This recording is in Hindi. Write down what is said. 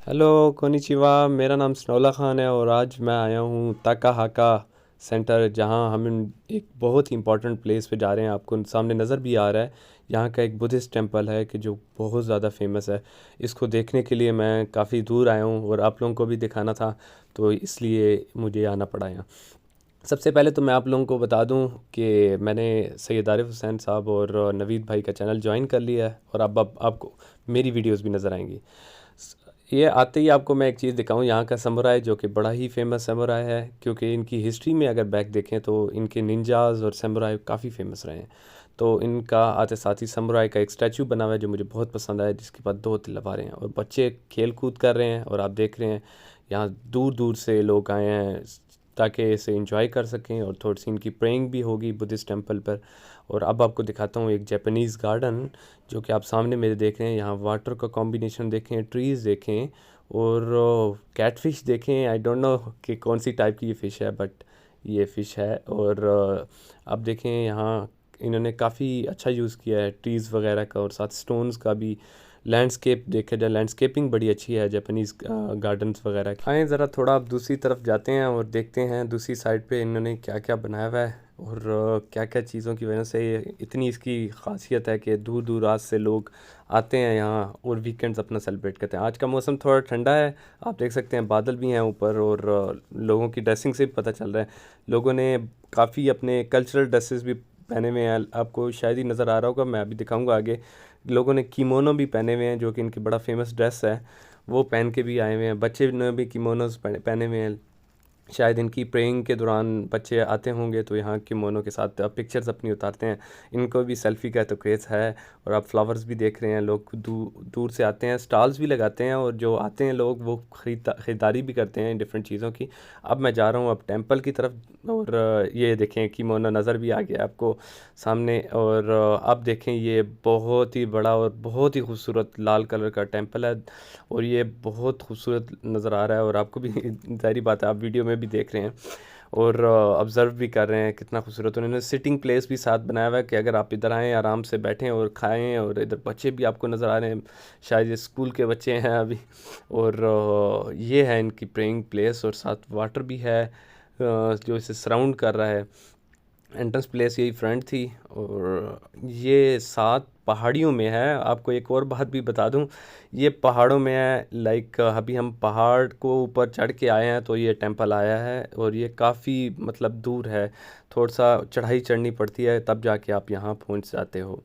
Hello konnichiwa. मेरा नाम सनौला ख़ान है और आज मैं आया हूँ ताकाहाका सेंटर, जहाँ हम एक बहुत ही इंपॉर्टेंट प्लेस पे जा रहे हैं। आपको सामने नज़र भी आ रहा है, यहाँ का एक बुद्धिस्ट टेंपल है कि जो बहुत ज़्यादा फेमस है। इसको देखने के लिए मैं काफ़ी दूर आया हूँ और आप लोगों को भी दिखाना था, तो इसलिए मुझे आना पड़ा यहाँ। सबसे पहले तो मैं आप लोगों को बता दूं कि मैंने सैयद आरिफ हुसैन साहब और नवीद भाई का चैनल ज्वाइन कर लिया है, और अब आपको मेरी वीडियोस भी नज़र आएंगी। ये आते ही आपको मैं एक चीज़ दिखाऊं, यहाँ का समुराई जो कि बड़ा ही फेमस समुराई है, क्योंकि इनकी हिस्ट्री में अगर बैक देखें तो इनके निंजाज और समुराई काफ़ी फेमस रहे हैं। तो इनका आते साथ ही समुराई का एक स्टैचू बना हुआ है जो मुझे बहुत पसंद आया, जिसके पास दो तलवारें हैं और बच्चे खेल कूद कर रहे हैं। और आप देख रहे हैं यहाँ दूर दूर से लोग आए हैं ताकि इसे इंजॉय कर सकें, और थोड़ी सी इनकी प्रेइंग भी होगी बुद्धिस्ट टेंपल पर। और अब आपको दिखाता हूँ एक जापानीज़ गार्डन जो कि आप सामने मेरे देख रहे हैं। यहाँ वाटर का कॉम्बिनेशन देखें, ट्रीज़ देखें और कैटफिश देखें। आई डोंट नो कि कौन सी टाइप की ये फ़िश है, बट ये फ़िश है। और अब देखें यहाँ इन्होंने काफ़ी अच्छा यूज़ किया है ट्रीज़ वगैरह का, और साथ स्टोन्स का भी। लैंडस्केप देखा जाए, लैंडस्केपिंग बड़ी अच्छी है जापानीज़ गार्डन्स वगैरह की। आए ज़रा थोड़ा आप दूसरी तरफ जाते हैं और देखते हैं दूसरी साइड पे इन्होंने क्या क्या बनाया हुआ है, और क्या क्या चीज़ों की वजह से इतनी इसकी खासियत है कि दूर दूराज से लोग आते हैं यहाँ और वीकेंड्स अपना सेलिब्रेट करते हैं। आज का मौसम थोड़ा ठंडा है, आप देख सकते हैं बादल भी हैं ऊपर, और लोगों की ड्रेसिंग से भी पता चल रहा है लोगों ने काफ़ी अपने कल्चरल ड्रेसेस भी पहने हुए हैं। आपको शायद ही नज़र आ रहा होगा, मैं अभी दिखाऊंगा आगे। लोगों ने किमोनो भी पहने हुए हैं जो कि इनकी बड़ा फेमस ड्रेस है, वो पहन के भी आए हुए हैं। बच्चे ने भी किमोनोज पहने हुए हैं। शायद इनकी प्रेइंग के दौरान बच्चे आते होंगे तो यहाँ किमोनो के साथ पिक्चर्स अपनी उतारते हैं। इनको भी सेल्फ़ी का तो क्रेज़ है। और आप फ्लावर्स भी देख रहे हैं, लोग दूर से आते हैं, स्टॉल्स भी लगाते हैं, और जो आते हैं लोग वो ख़रीदारी भी करते हैं डिफरेंट चीज़ों की। अब मैं जा रहा हूँ अब टेंपल की तरफ, और ये देखें किमोनो नज़र भी आ गया आपको सामने। और अब देखें ये बहुत ही बड़ा और बहुत ही खूबसूरत लाल कलर का टेंपल है, और ये बहुत खूबसूरत नज़र आ रहा है। और आपको भी ज़ाहिर बात है, आप वीडियो में भी देख रहे हैं और ऑब्ज़र्व भी कर रहे हैं कितना खूबसूरत। उन्होंने सिटिंग प्लेस भी साथ बनाया हुआ है कि अगर आप इधर आएँ आराम से बैठें और खाएं। और इधर बच्चे भी आपको नज़र आ रहे हैं, शायद ये स्कूल के बच्चे हैं अभी। और ये है इनकी प्रेइंग प्लेस, और साथ वाटर भी है जो इसे सराउंड कर रहा है। एंट्रेंस प्लेस यही फ्रंट थी, और ये सात पहाड़ियों में है। आपको एक और बात भी बता दूं, ये पहाड़ों में है। लाइक अभी हम पहाड़ को ऊपर चढ़ के आए हैं तो ये टेंपल आया है, और ये काफ़ी मतलब दूर है, थोड़ा सा चढ़ाई चढ़नी पड़ती है तब जाके आप यहाँ पहुँच जाते हो।